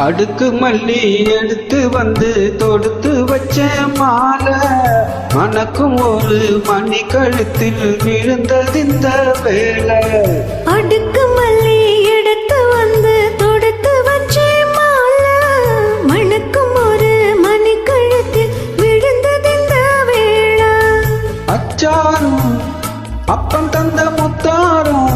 அடுக்கு மல்லி எடுத்து வந்து தொடுத்து வச்ச மாலை மணக்கும் ஒரு மணி கழுத்தில் விழுந்ததிந்த வேலை. அடுக்கு மல்லி எடுத்து வந்து தொடுத்து வச்ச மாலை மணக்கும் ஒரு மணி கழுத்தில் விழுந்ததிந்த வேலை. அச்சாரும் அப்பம் தந்த முத்தாரும்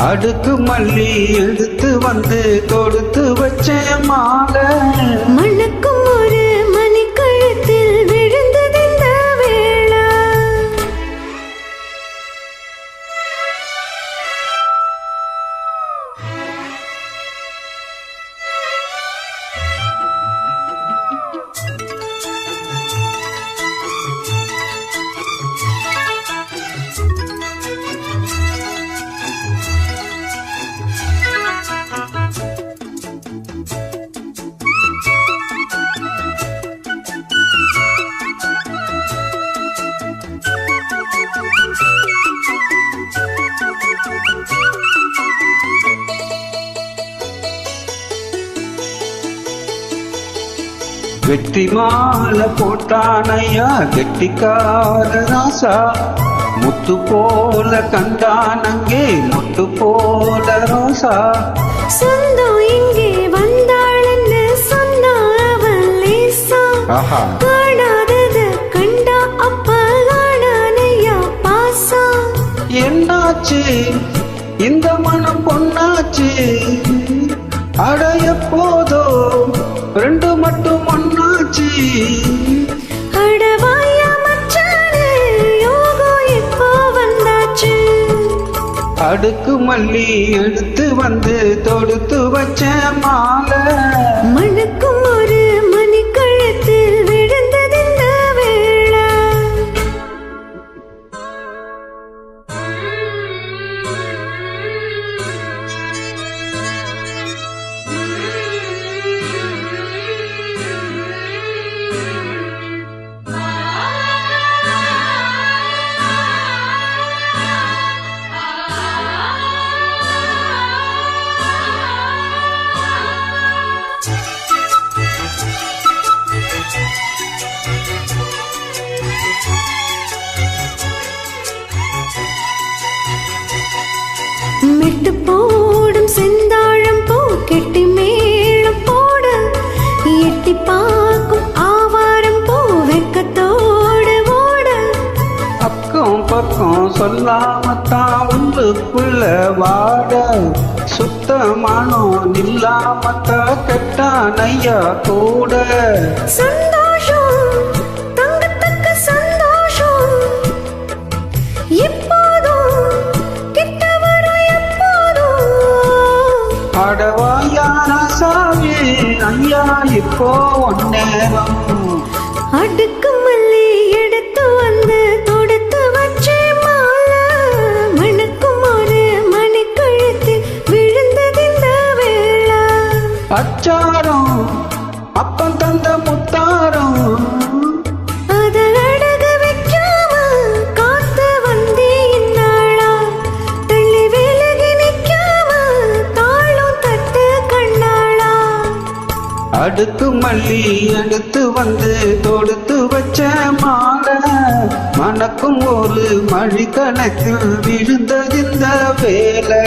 அடுக்கு மல்லி எடுத்து வந்து தொடுத்து வச்ச மாலை மணக்கும் ஒரு மணி கழுத்தில் விழுந்ததிந்த வேளை. வெற்றி மாலை போட்டானையா கெட்டிக்கார ராசா முத்து போல கண்டானங்கே முத்து போல ரோசா. சொந்தம் இங்கே வந்தாளன்னு சொன்னா அவன் லேசா காணாதத கண்டா அப்ப காணானையா பாசா. என்னாச்சு இந்த மனம் பொன்னாச்சு அடைய போதோ ரெண்டு மட்டும் ஒன்னாச்சு. அடவாயா மச்சானே யோகம் இப்போ வந்தாச்சு. அடுக்கு மல்லி எடுத்து வந்து தொடுத்து வச்ச மாலை மணக்கும் ஒரு மணி கழுத்தில் விழுந்ததிந்த வேளை. மெட்டு போடும் செந்தாழம் பூ கெட்டி மேளம் போட எட்டி பார்க்கும் ஆவாரம் பூ வெக்கத்தோடு ஓட. அக்கம் பக்கம் சொல்லாமத்தான் உள்ளுக்குள்ள வாட சுத்தமானோ நில்லாமத்தான் கெட்டானையா கூட. சந்தோஷம் தங்கத்தக்க சந்தோஷம் எப்போதும் கிட்ட வரும் எப்போதும். அடவாயா ராசாவே ஐயா இப்போ ஒன்னேரம். அடுக்கு மல்லி எடுத்து வந்து தொடுத்து வச்சே மாலை மணக்கும் ஒரு மணி கழுத்தில் விழுந்ததிந்த வேளை. அச்சாரம் அப்பம் தந்த முத்தாரம் அத அடகு வைக்காம காத்து வந்தே இந்நாளா தள்ளி விலகி நிக்காம தாளும் தட்டு கண்ணாளா. அடுக்கு மல்லி எடுத்து வந்து தொடுத்து வச்ச மாலை மணக்கும் ஒரு மழி கணக்கில் விழுந்ததிந்த வேலை.